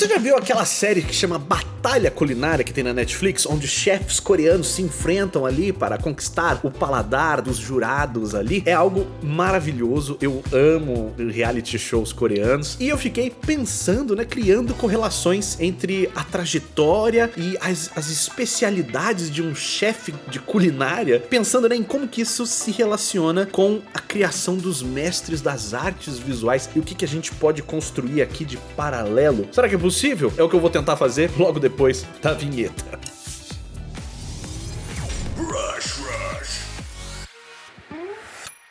Você já viu aquela série que chama Batalha Culinária que tem na Netflix, onde chefes coreanos se enfrentam ali para conquistar o paladar dos jurados ali? É algo maravilhoso, eu amo reality shows coreanos e eu fiquei pensando, né, criando correlações entre a trajetória e as especialidades de um chefe de culinária, pensando, né, em como que isso se relaciona com a criação dos mestres das artes visuais e o que a gente pode construir aqui de paralelo. Será que é possível? É o que eu vou tentar fazer logo depois da vinheta.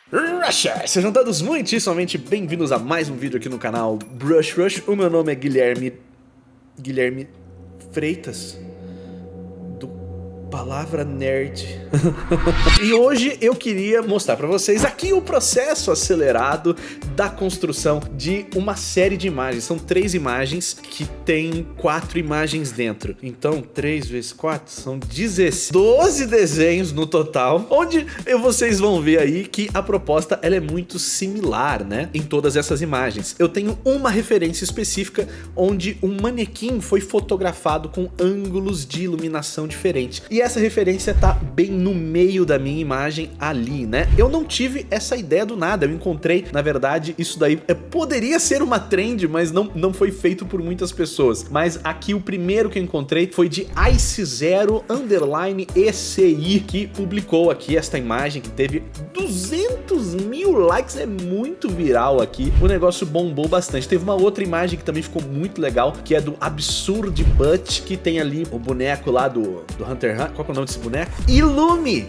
Rush! Sejam todos muitíssimamente bem-vindos a mais um vídeo aqui no canal Brush Rush. O meu nome é Guilherme Freitas, do Palavra Nerd. E hoje eu queria mostrar pra vocês aqui o processo acelerado da construção de uma série de imagens. São 3 imagens que tem 4 imagens dentro. Então 3 vezes 4 são 12 desenhos no total, onde vocês vão ver aí que a proposta ela é muito similar, né, em todas essas imagens. Eu tenho uma referência específica onde um manequim foi fotografado com ângulos de iluminação diferentes. E essa referência tá bem no meio da minha imagem ali, né? Eu não tive essa ideia do nada, eu encontrei, na verdade, isso daí poderia ser uma trend, mas não foi feito por muitas pessoas. Mas aqui o primeiro que eu encontrei foi de Ice0_ECI, que publicou aqui esta imagem que teve 200 mil likes, é muito viral aqui. O negócio bombou bastante. Teve uma outra imagem que também ficou muito legal, que é do Absurd But, que tem ali o boneco lá do Hunter x Hunter. Qual que é o nome desse boneco? Ilume,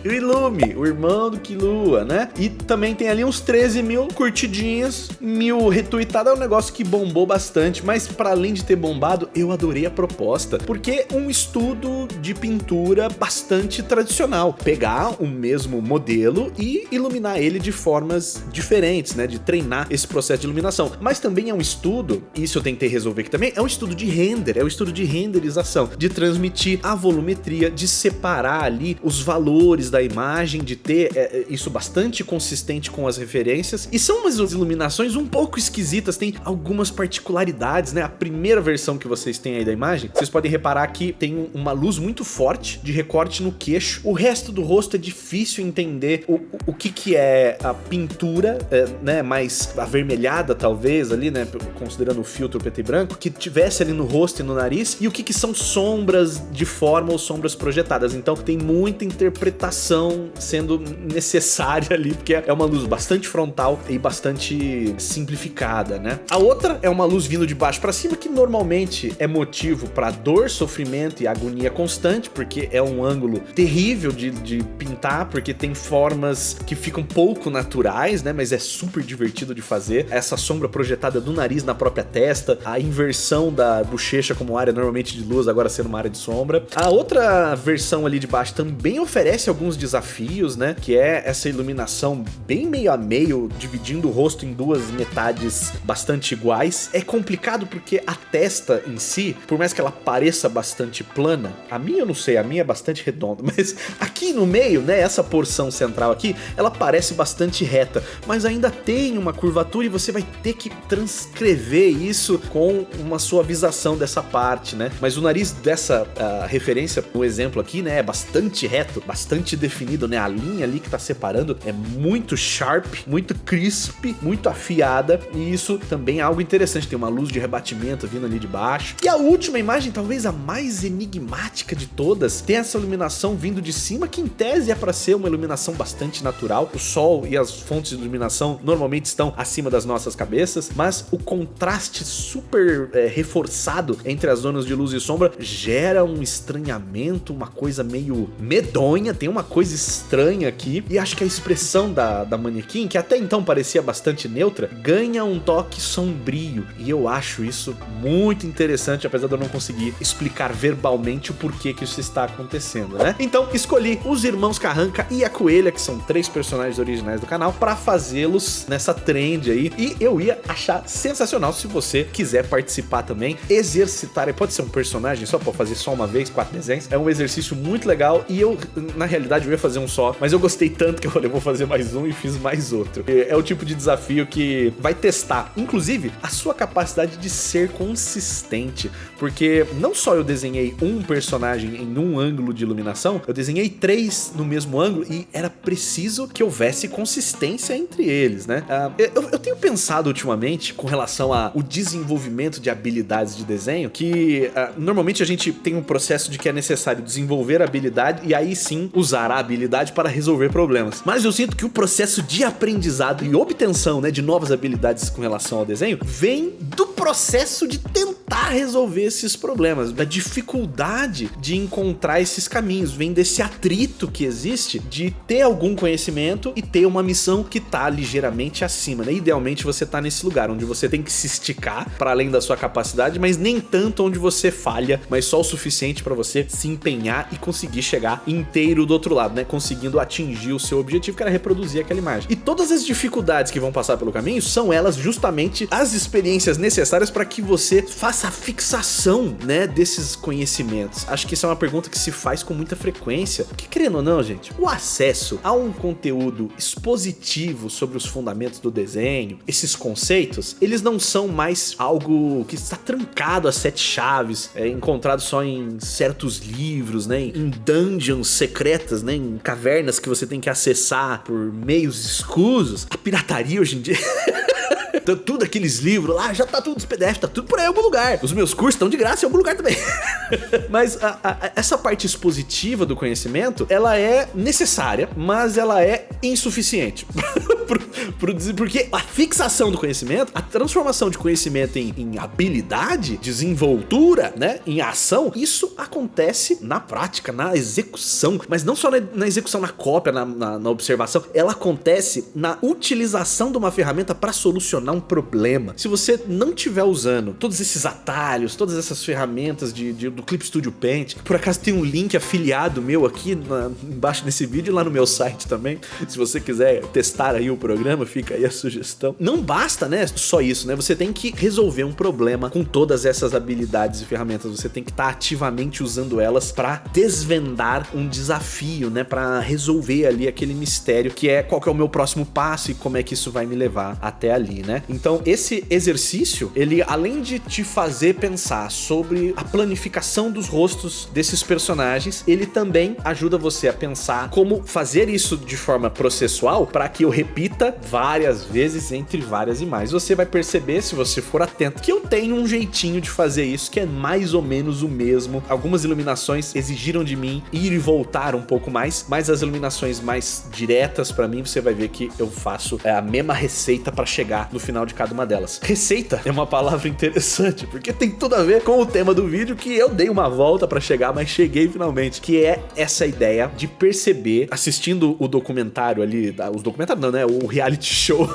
o irmão do Killua, né? E também tem ali uns 13 mil curtidinhas, 1000 retweetadas. É um negócio que bombou bastante, mas para além de ter bombado, eu adorei a proposta, porque um estudo de pintura bastante tradicional. Pegar o mesmo modelo e iluminar ele de formas diferentes, né? De treinar esse processo de iluminação. Mas também é um estudo, isso eu tentei resolver aqui também, é um estudo de render, é um estudo de renderização, de transmitir a volumetria, de separar ali os valores da imagem, de ter isso bastante consistente com as referências. E são umas iluminações um pouco esquisitas, tem algumas particularidades, né? A primeira versão que vocês têm aí da imagem, vocês podem reparar que tem uma luz muito forte de recorte no queixo. O resto do rosto é difícil entender o que é a pintura, né, mais avermelhada talvez ali, né, considerando o filtro preto e branco, que tivesse ali no rosto e no nariz, e o que são sombras de forma ou sombras projetadas. Então tem muita interpretação sendo necessária ali, porque é uma luz bastante frontal e bastante simplificada, né? A outra é uma luz vindo de baixo para cima, que normalmente é motivo para dor, sofrimento e agonia constante, porque é um ângulo terrível de pintar, porque tem formas que ficam pouco naturais, né? Mas é super divertido de fazer. Essa sombra projetada do nariz na própria testa, a inversão da bochecha como área normalmente de luz, agora sendo uma área de sombra. A outra versão ali de baixo também oferece alguns desafios, né? Que é essa iluminação bem meio a meio, dividindo o rosto em duas metades bastante iguais. É complicado porque a testa em si, por mais que ela pareça bastante plana, a minha eu não sei, a minha é bastante redonda, mas aqui no meio, né, essa porção central aqui, ela parece bastante reta, mas ainda tem uma curvatura e você vai ter que transcrever isso com uma suavização dessa parte, né? Mas o nariz dessa referência, no exemplo aqui, né, é bastante reto, bastante definido, né? A linha ali que tá separando é muito sharp, muito crisp, muito afiada, e isso também é algo interessante. Tem uma luz de rebatimento vindo ali de baixo. E a última imagem, talvez a mais enigmática de todas, tem essa iluminação vindo de cima, que em tese é para ser uma iluminação bastante natural. O sol e as fontes de iluminação normalmente estão acima das nossas cabeças, mas o contraste super reforçado entre as zonas de luz e sombra gera um estranhamento, uma coisa meio medonha, tem uma coisa estranha aqui, e acho que a expressão da manequim, que até então parecia bastante neutra, ganha um toque sombrio, e eu acho isso muito interessante, apesar de eu não conseguir explicar verbalmente o porquê que isso está acontecendo, né? Então escolhi os irmãos Carranca e a Coelha, que são 3 personagens originais do canal, para fazê-los nessa trend aí. E eu ia achar sensacional se você quiser participar também, exercitar, pode ser um personagem só pra fazer só uma vez, 4 desenhos. É um exercício muito legal e eu, na realidade, eu ia fazer um só, mas eu gostei tanto que eu falei, vou fazer mais um e fiz mais outro. É o tipo de desafio que vai testar, inclusive, a sua capacidade de ser consistente, porque não só eu desenhei um personagem em um ângulo de iluminação, eu desenhei 3 no mesmo ângulo e era preciso que houvesse consistência entre eles, né? Eu tenho pensado ultimamente com relação ao desenvolvimento de habilidades de desenho, que normalmente a gente tem um processo de que é necessário desenvolver a habilidade e aí sim usar a habilidade para resolver problemas. Mas eu sinto que o processo de aprendizado e obtenção, né, de novas habilidades com relação ao desenho vem do processo de tentar resolver esses problemas, da dificuldade de encontrar esses caminhos, vem desse atrito que existe de ter algum conhecimento e ter uma missão que tá ligeiramente acima, né? Idealmente você tá nesse lugar onde você tem que se esticar para além da sua capacidade, mas nem tanto onde você falha, mas só o suficiente para você se empenhar e conseguir chegar inteiro do outro lado, né? Conseguindo atingir o seu objetivo, que era reproduzir aquela imagem. E todas as dificuldades que vão passar pelo caminho são elas justamente as experiências necessárias para que você faça a fixação, né, desses conhecimentos. Acho que isso é uma pergunta que se faz com muita frequência, porque querendo ou não, gente, o acesso a um conteúdo expositivo sobre os fundamentos do desenho, esses conceitos, eles não são mais algo que está trancado a 7 chaves, encontrado só em certos livros, né, em dungeons secretas, né, em cavernas que você tem que acessar por meios escusos. A pirataria hoje em dia tudo aqueles livros lá, já tá tudo nos PDF, tá tudo por aí em algum lugar. Os meus cursos estão de graça em algum lugar também. Mas essa parte expositiva do conhecimento, ela é necessária, mas ela é insuficiente. Porque a fixação do conhecimento, a transformação de conhecimento em habilidade, desenvoltura, né, em ação, isso acontece na prática, na execução, mas não só na execução, na cópia, na observação, ela acontece na utilização de uma ferramenta para solucionar um problema. Se você não estiver usando todos esses atalhos, todas essas ferramentas do Clip Studio Paint, por acaso tem um link afiliado meu aqui embaixo desse vídeo, lá no meu site também, se você quiser testar aí o programa, fica aí a sugestão. Não basta, né, só isso, né, você tem que resolver um problema com todas essas habilidades e ferramentas, você tem que estar ativamente usando elas para desvendar um desafio, né, para resolver ali aquele mistério que é qual que é o meu próximo passo e como é que isso vai me levar até ali, né? Então esse exercício, ele além de te fazer pensar sobre a planificação dos rostos desses personagens, ele também ajuda você a pensar como fazer isso de forma processual para que eu repita várias vezes entre várias imagens. Você vai perceber, se você for atento, que eu tenho um jeitinho de fazer isso que é mais ou menos o mesmo. Algumas iluminações exigiram de mim ir e voltar um pouco mais, mas as iluminações mais diretas para mim, você vai ver que eu faço a mesma receita para chegar no final de cada uma delas. Receita é uma palavra interessante, porque tem tudo a ver com o tema do vídeo, que eu dei uma volta pra chegar, mas cheguei finalmente, que é essa ideia de perceber, assistindo o documentário ali, os documentários não, né, o reality show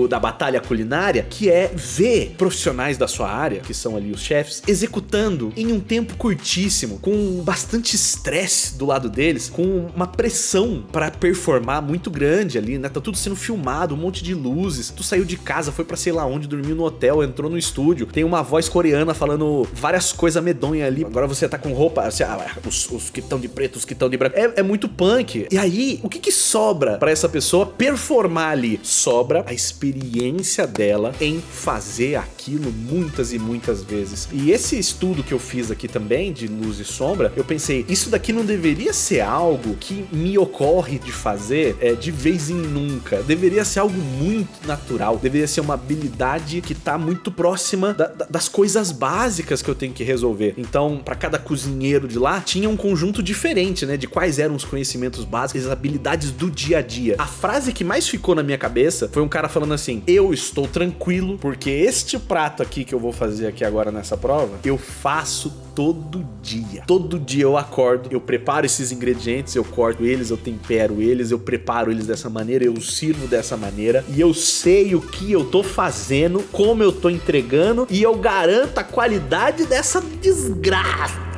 da batalha culinária, que é ver profissionais da sua área, que são ali os chefes, executando em um tempo curtíssimo, com bastante estresse do lado deles, com uma pressão pra performar muito grande ali, né, tá tudo sendo filmado, um monte de luzes, tu saiu de casa, foi pra sei lá onde, dormiu no hotel, entrou no estúdio, tem uma voz coreana falando várias coisas medonhas ali, agora você tá com roupa, assim, os que estão de preto, os que estão de branco, é muito punk. E aí, o que sobra pra essa pessoa performar ali? Sobra a experiência dela em fazer aquilo muitas e muitas vezes. E esse estudo que eu fiz aqui também, de luz e sombra, eu pensei, isso daqui não deveria ser algo que me ocorre de fazer de vez em nunca, deveria ser algo muito natural, deveria ser uma habilidade que tá muito próxima das coisas básicas que eu tenho que resolver. Então, para cada cozinheiro de lá, tinha um conjunto diferente, né, de quais eram os conhecimentos básicos, as habilidades do dia a dia. A frase que mais ficou na minha cabeça foi um cara falando assim: eu estou tranquilo, porque este prato aqui que eu vou fazer aqui agora nessa prova, eu faço todo dia. Todo dia eu acordo, eu preparo esses ingredientes, eu corto eles, eu tempero eles, eu preparo eles dessa maneira, eu sirvo dessa maneira, e eu sei o que eu tô fazendo, como eu tô entregando, e eu garanto a qualidade dessa desgraça.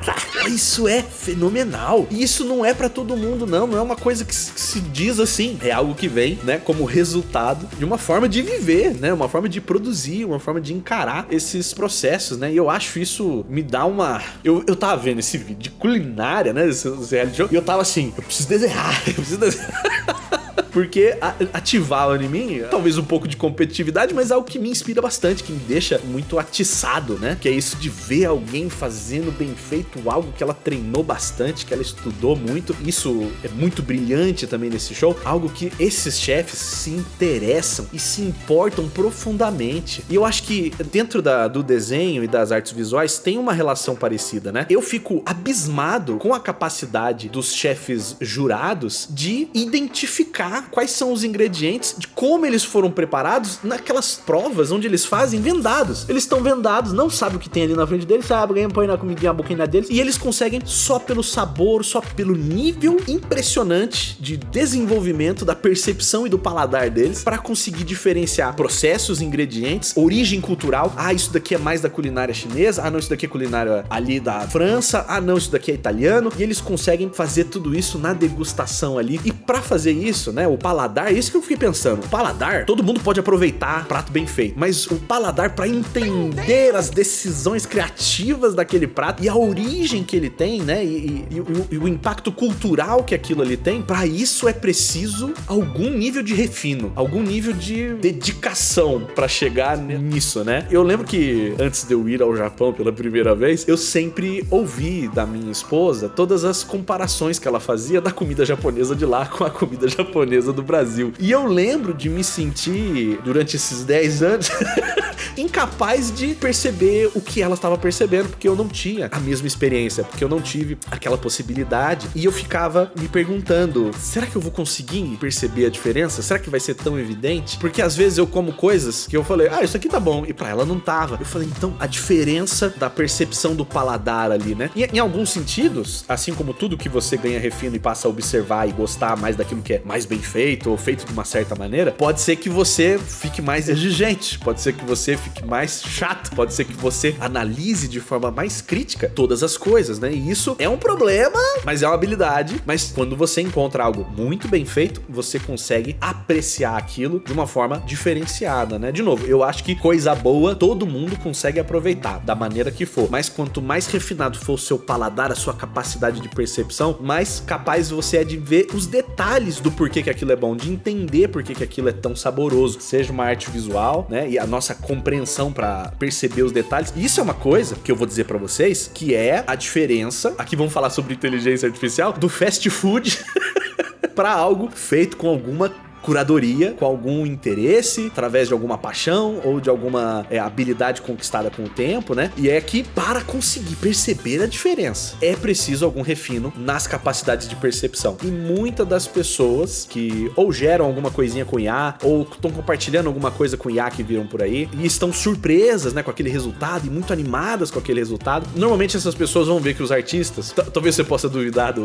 Isso é fenomenal. E isso não é pra todo mundo, não é uma coisa que se diz assim. É algo que vem, né, como resultado de uma forma de viver, né, uma forma de produzir, uma forma de encarar esses processos, né. E eu acho isso me dá uma... Eu tava vendo esse vídeo de culinária, né, esse reality show, e eu tava assim, eu preciso desenhar. Porque ativaram em mim, talvez um pouco de competitividade, mas é algo que me inspira bastante, que me deixa muito atiçado, né? Que é isso de ver alguém fazendo bem feito algo que ela treinou bastante, que ela estudou muito. Isso é muito brilhante também nesse show. Algo que esses chefes se interessam e se importam profundamente. E eu acho que dentro do desenho e das artes visuais tem uma relação parecida, né? Eu fico abismado com a capacidade dos chefes jurados de identificar quais são os ingredientes, de como eles foram preparados naquelas provas onde eles fazem vendados. Eles estão vendados, não sabem o que tem ali na frente deles, sabe? Alguém põe na comidinha, a boquinha deles, e eles conseguem, só pelo sabor, só pelo nível impressionante de desenvolvimento da percepção e do paladar deles, para conseguir diferenciar processos, ingredientes, origem cultural. Ah, isso daqui é mais da culinária chinesa, ah não, isso daqui é culinária ali da França, ah não, isso daqui é italiano, e eles conseguem fazer tudo isso na degustação ali. E para fazer isso, né, o paladar, é isso que eu fiquei pensando. O paladar, todo mundo pode aproveitar prato bem feito, mas o paladar, para entender as decisões criativas daquele prato e a origem que ele tem, né, e o impacto cultural que aquilo ali tem, para isso é preciso algum nível de refino, algum nível de dedicação para chegar nisso, né? Eu lembro que antes de eu ir ao Japão pela primeira vez, eu sempre ouvi da minha esposa todas as comparações que ela fazia da comida japonesa de lá com a comida japonesa do Brasil. E eu lembro de me sentir, durante esses 10 anos, incapaz de perceber o que ela estava percebendo, porque eu não tinha a mesma experiência, porque eu não tive aquela possibilidade. E eu ficava me perguntando, será que eu vou conseguir perceber a diferença? Será que vai ser tão evidente? Porque às vezes eu como coisas que eu falei, ah, isso aqui tá bom, e pra ela não tava. Eu falei, então, a diferença da percepção do paladar ali, né? E em alguns sentidos, assim como tudo que você ganha refino e passa a observar e gostar mais daquilo que é mais bem feito ou feito de uma certa maneira, pode ser que você fique mais exigente, pode ser que você fique mais chato, pode ser que você analise de forma mais crítica todas as coisas, né? E isso é um problema, mas é uma habilidade. Mas quando você encontra algo muito bem feito, você consegue apreciar aquilo de uma forma diferenciada, né? De novo, eu acho que coisa boa todo mundo consegue aproveitar da maneira que for, mas quanto mais refinado for o seu paladar, a sua capacidade de percepção, mais capaz você é de ver os detalhes do porquê que aquilo é bom, de entender porquê que aquilo é tão saboroso, seja uma arte visual, né, e a nossa compreensão para perceber os detalhes. E isso é uma coisa que eu vou dizer para vocês, que é a diferença, aqui vamos falar sobre inteligência artificial, do fast food para algo feito com alguma curadoria, com algum interesse, através de alguma paixão ou de alguma habilidade conquistada com o tempo, né? E é que para conseguir perceber a diferença, é preciso algum refino nas capacidades de percepção. E muitas das pessoas que ou geram alguma coisinha com IA, ou estão compartilhando alguma coisa com IA que viram por aí, e estão surpresas, né, com aquele resultado, e muito animadas com aquele resultado, normalmente essas pessoas vão ver que os artistas, talvez você possa duvidar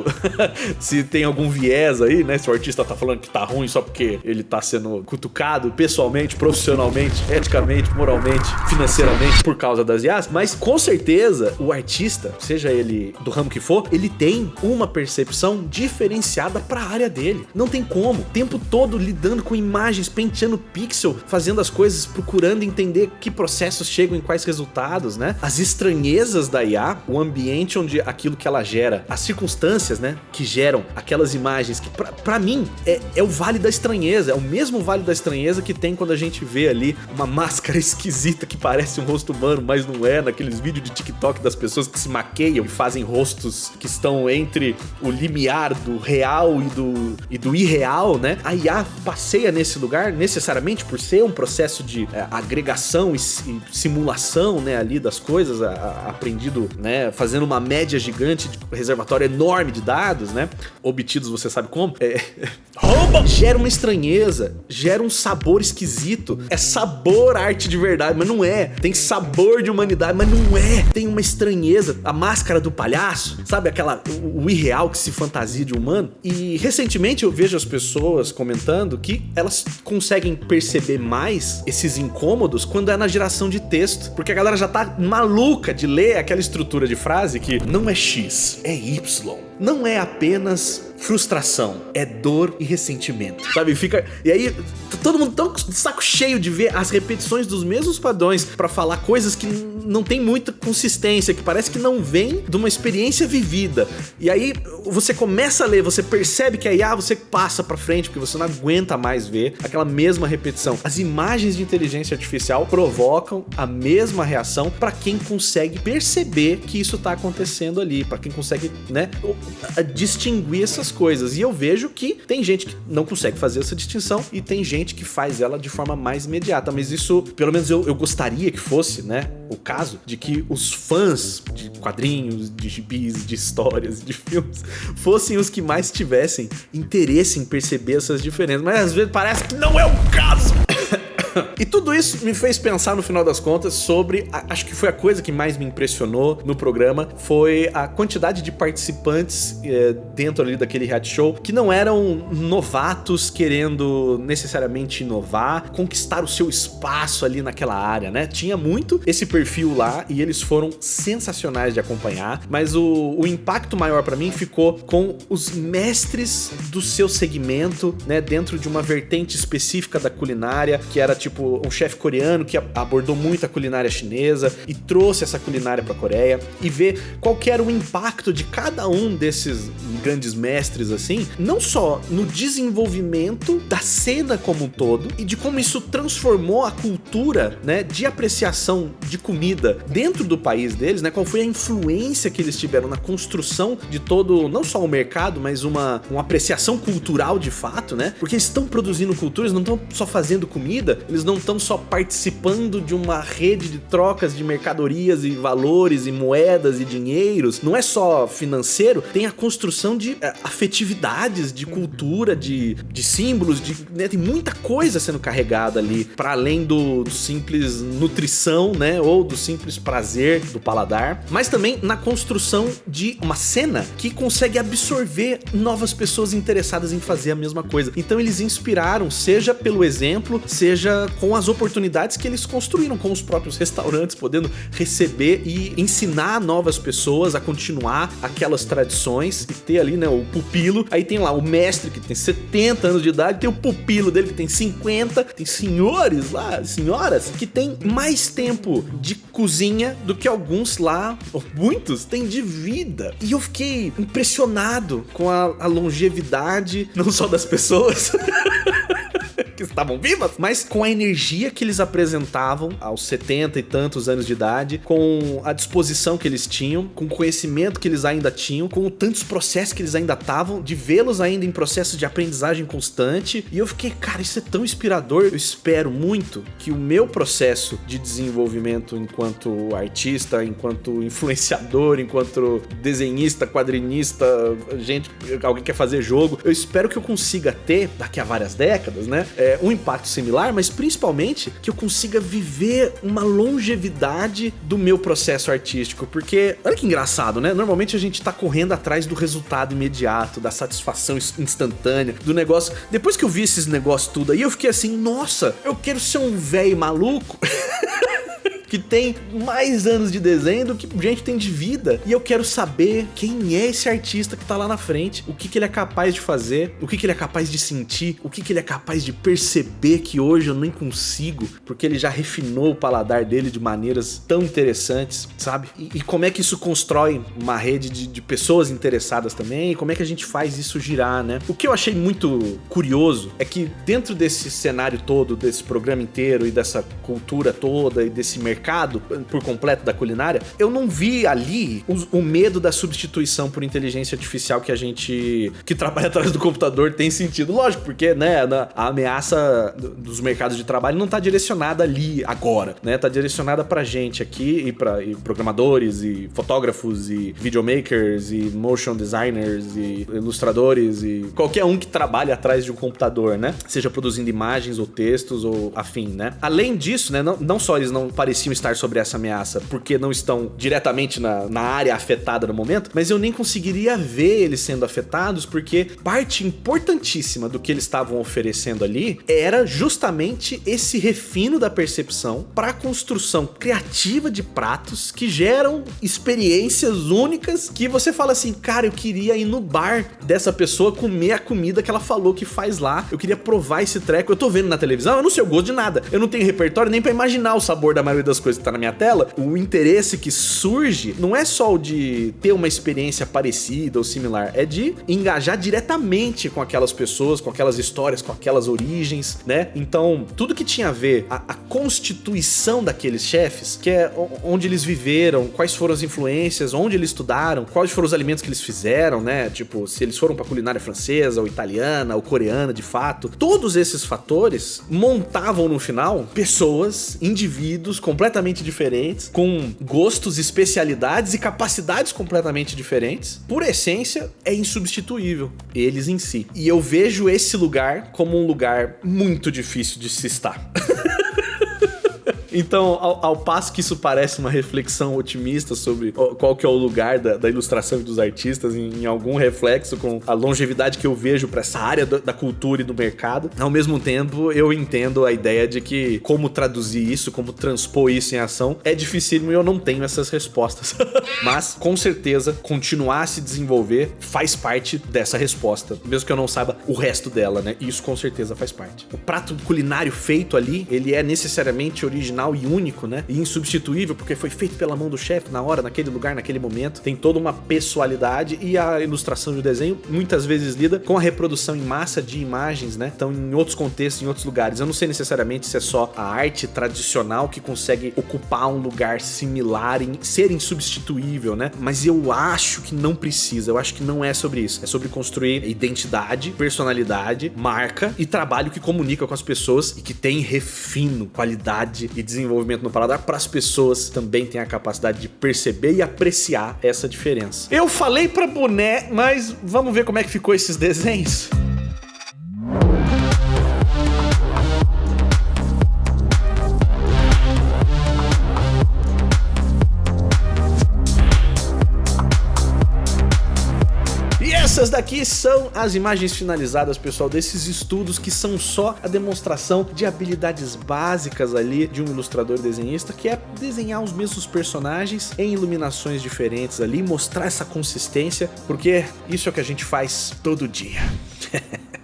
se tem algum viés aí, né? Se o artista tá falando que tá ruim só porque ele tá sendo cutucado pessoalmente, profissionalmente, eticamente, moralmente, financeiramente por causa das IAs, mas com certeza o artista, seja ele do ramo que for, ele tem uma percepção diferenciada pra área dele. Não tem como. O tempo todo lidando com imagens, penteando pixel, fazendo as coisas, procurando entender que processos chegam em quais resultados, né? As estranhezas da IA, o ambiente onde aquilo que ela gera, as circunstâncias, né, que geram aquelas imagens que pra mim é o vale da estranheza. É o mesmo vale da estranheza que tem quando a gente vê ali uma máscara esquisita que parece um rosto humano, mas não é, naqueles vídeos de TikTok das pessoas que se maqueiam e fazem rostos que estão entre o limiar do real e do irreal, né? A IA passeia nesse lugar necessariamente por ser um processo de agregação e simulação, né, ali das coisas, aprendido, né, fazendo uma média gigante de reservatório enorme de dados, né, obtidos você sabe como, gera uma estranheza estranheza gera um sabor esquisito. É sabor arte de verdade, mas não é. Tem sabor de humanidade, mas não é. Tem uma estranheza. A máscara do palhaço, sabe? O irreal que se fantasia de humano. E recentemente eu vejo as pessoas comentando que elas conseguem perceber mais esses incômodos quando é na geração de texto. Porque a galera já tá maluca de ler aquela estrutura de frase que não é X, é Y. Não é apenas frustração, é dor e ressentimento, sabe? E aí, todo mundo tão de saco cheio de ver as repetições dos mesmos padrões pra falar coisas que não tem muita consistência, que parece que não vem de uma experiência vivida. E aí, você começa a ler, você percebe que aí, você passa pra frente, porque você não aguenta mais ver aquela mesma repetição. As imagens de inteligência artificial provocam a mesma reação pra quem consegue perceber que isso tá acontecendo ali, pra quem consegue, né, distinguir essas coisas. E eu vejo que tem gente que não consegue fazer essa distinção e tem gente que faz ela de forma mais imediata, mas isso, pelo menos eu gostaria que fosse, né, o caso de que os fãs de quadrinhos, de gibis, de histórias, de filmes, fossem os que mais tivessem interesse em perceber essas diferenças, mas às vezes parece que não é o caso. E tudo isso me fez pensar, no final das contas, sobre, acho que foi a coisa que mais me impressionou no programa, foi a quantidade de participantes dentro ali daquele reality show que não eram novatos querendo necessariamente inovar, conquistar o seu espaço ali naquela área, né? Tinha muito esse perfil lá e eles foram sensacionais de acompanhar, mas o impacto maior pra mim ficou com os mestres do seu segmento, né? Dentro de uma vertente específica da culinária, que era tipo um chefe coreano que abordou muito a culinária chinesa e trouxe essa culinária pra Coreia, e ver qual que era o impacto de cada um desses grandes mestres, assim, não só no desenvolvimento da cena como um todo, e de como isso transformou a cultura, né, de apreciação de comida dentro do país deles, né, qual foi a influência que eles tiveram na construção de todo, não só o mercado, mas uma apreciação cultural de fato, né, porque eles estão produzindo cultura, eles não estão só fazendo comida, eles não estão só participando de uma rede de trocas de mercadorias e valores e moedas e dinheiros, não é só financeiro, tem a construção de afetividades, de cultura, de símbolos, né, tem muita coisa sendo carregada ali, para além do simples nutrição, né, ou do simples prazer do paladar, mas também na construção de uma cena que consegue absorver novas pessoas interessadas em fazer a mesma coisa. Então eles inspiraram, seja pelo exemplo, seja com as oportunidades que eles construíram, com os próprios restaurantes podendo receber e ensinar novas pessoas a continuar aquelas tradições e ter ali, né, o pupilo. Aí tem lá o mestre que tem 70 anos de idade, tem o pupilo dele que tem 50, tem senhores lá, senhoras que tem mais tempo de cozinha do que alguns lá, ou muitos, têm de vida. E eu fiquei impressionado com a longevidade, não só das pessoas que estavam vivas, mas com a energia que eles apresentavam aos 70 e tantos anos de idade, com a disposição que eles tinham, com o conhecimento que eles ainda tinham, com tantos processos que eles ainda estavam, de vê-los ainda em processo de aprendizagem constante. E eu fiquei, cara, isso é tão inspirador. Eu espero muito que o meu processo de desenvolvimento enquanto artista, enquanto influenciador, enquanto desenhista, quadrinista, alguém quer fazer jogo, eu espero que eu consiga ter, daqui a várias décadas, né, um impacto similar, mas principalmente que eu consiga viver uma longevidade do meu processo artístico, porque olha que engraçado, né? Normalmente a gente tá correndo atrás do resultado imediato, da satisfação instantânea, do negócio. Depois que eu vi esses negócios tudo aí, eu fiquei assim, nossa, eu quero ser um velho maluco que tem mais anos de desenho do que gente tem de vida. E eu quero saber quem é esse artista que tá lá na frente, o que ele é capaz de fazer, o que ele é capaz de sentir, o que ele é capaz de perceber que hoje eu nem consigo, porque ele já refinou o paladar dele de maneiras tão interessantes, sabe? E como é que isso constrói uma rede de pessoas interessadas também, e como é que a gente faz isso girar, né? O que eu achei muito curioso é que dentro desse cenário todo, desse programa inteiro e dessa cultura toda e desse mercado mercado por completo da culinária, eu não vi ali o medo da substituição por inteligência artificial que a gente que trabalha atrás do computador tem sentido. Lógico, porque, né, a ameaça dos mercados de trabalho não tá direcionada ali agora, né? Tá direcionada pra gente aqui e programadores e fotógrafos e videomakers e motion designers e ilustradores e qualquer um que trabalhe atrás de um computador, né? Seja produzindo imagens ou textos ou afim, né? Além disso, né, não só eles não pareciam estar sobre essa ameaça porque não estão diretamente na área afetada no momento, mas eu nem conseguiria ver eles sendo afetados porque parte importantíssima do que eles estavam oferecendo ali era justamente esse refino da percepção para a construção criativa de pratos que geram experiências únicas que você fala assim, cara, eu queria ir no bar dessa pessoa comer a comida que ela falou que faz lá, eu queria provar esse treco, eu tô vendo na televisão, eu não sei o gosto de nada, eu não tenho repertório nem pra imaginar o sabor da maioria das coisas que tá na minha tela. O interesse que surge não é só o de ter uma experiência parecida ou similar, é de engajar diretamente com aquelas pessoas, com aquelas histórias, com aquelas origens, né? Então, tudo que tinha a ver, a constituição daqueles chefes, que é onde eles viveram, quais foram as influências, onde eles estudaram, quais foram os alimentos que eles fizeram, né? Tipo, se eles foram pra culinária francesa, ou italiana, ou coreana, de fato. Todos esses fatores montavam no final pessoas, indivíduos completamente diferentes, com gostos, especialidades e capacidades completamente diferentes. Por essência, é insubstituível, eles em si. E eu vejo esse lugar como um lugar muito difícil de se estar. Então, ao passo que isso parece uma reflexão otimista sobre qual que é o lugar da ilustração e dos artistas em algum reflexo com a longevidade que eu vejo para essa área da cultura e do mercado, ao mesmo tempo eu entendo a ideia de que como traduzir isso, como transpor isso em ação é dificílimo e eu não tenho essas respostas. Mas, com certeza, continuar a se desenvolver faz parte dessa resposta, mesmo que eu não saiba o resto dela, né? Isso com certeza faz parte. O prato culinário feito ali, ele é necessariamente original e único, né? E insubstituível, porque foi feito pela mão do chefe na hora, naquele lugar, naquele momento. Tem toda uma pessoalidade e a ilustração e o desenho muitas vezes lida com a reprodução em massa de imagens, né? Então, em outros contextos, em outros lugares. Eu não sei necessariamente se é só a arte tradicional que consegue ocupar um lugar similar e ser insubstituível, né? Mas eu acho que não precisa. Eu acho que não é sobre isso. É sobre construir identidade, personalidade, marca e trabalho que comunica com as pessoas e que tem refino, qualidade e desenvolvimento no paladar para as pessoas também têm a capacidade de perceber e apreciar essa diferença. Eu falei pra boné, mas vamos ver como é que ficou esses desenhos? Essas daqui são as imagens finalizadas, pessoal, desses estudos que são só a demonstração de habilidades básicas ali de um ilustrador desenhista, que é desenhar os mesmos personagens em iluminações diferentes ali, mostrar essa consistência, porque isso é o que a gente faz todo dia.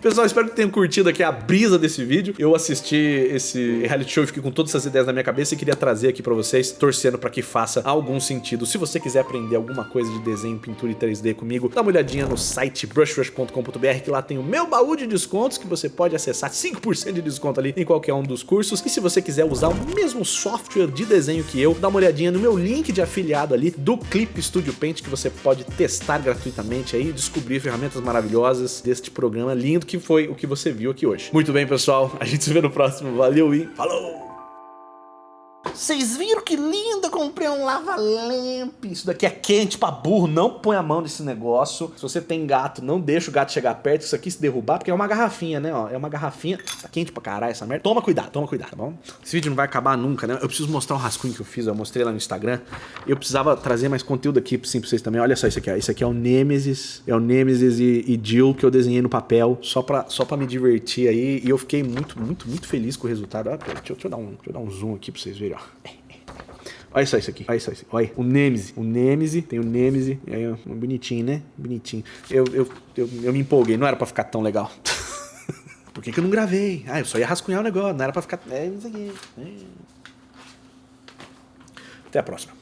Pessoal, espero que tenham curtido aqui a brisa desse vídeo. Eu assisti esse reality show e fiquei com todas essas ideias na minha cabeça e queria trazer aqui pra vocês, torcendo pra que faça algum sentido. Se você quiser aprender alguma coisa de desenho, pintura e 3D comigo, dá uma olhadinha no site brushrush.com.br, que lá tem o meu baú de descontos que você pode acessar, 5% de desconto ali em qualquer um dos cursos. E se você quiser usar o mesmo software de desenho que eu, dá uma olhadinha no meu link de afiliado ali do Clip Studio Paint, que você pode testar gratuitamente aí e descobrir ferramentas maravilhosas deste programa lindo que foi o que você viu aqui hoje. Muito bem, pessoal, a gente se vê no próximo. Valeu e falou! Vocês viram que lindo? Eu comprei um lava-lamp. Isso daqui é quente pra burro. Não põe a mão nesse negócio. Se você tem gato, não deixa o gato chegar perto. Isso aqui se derrubar, porque é uma garrafinha, né? Ó, é uma garrafinha. Tá quente pra caralho essa merda. Toma cuidado, tá bom? Esse vídeo não vai acabar nunca, né? Eu preciso mostrar o rascunho que eu fiz. Eu mostrei lá no Instagram. Eu precisava trazer mais conteúdo aqui pra vocês também. Olha só isso aqui, ó. Isso aqui é o Nemesis. É o Nemesis e Jill que eu desenhei no papel. Só pra me divertir aí. E eu fiquei muito feliz com o resultado. Ó, deixa eu dar um zoom aqui pra vocês verem, ó. Olha só isso aqui, olha só isso. Olha, o Nemesis, tem o Nemesis. Aí, bonitinho, né? Bonitinho. Eu me empolguei, não era pra ficar tão legal. Por que eu não gravei? Ah, eu só ia rascunhar o negócio, não era pra ficar... isso aqui. Até a próxima.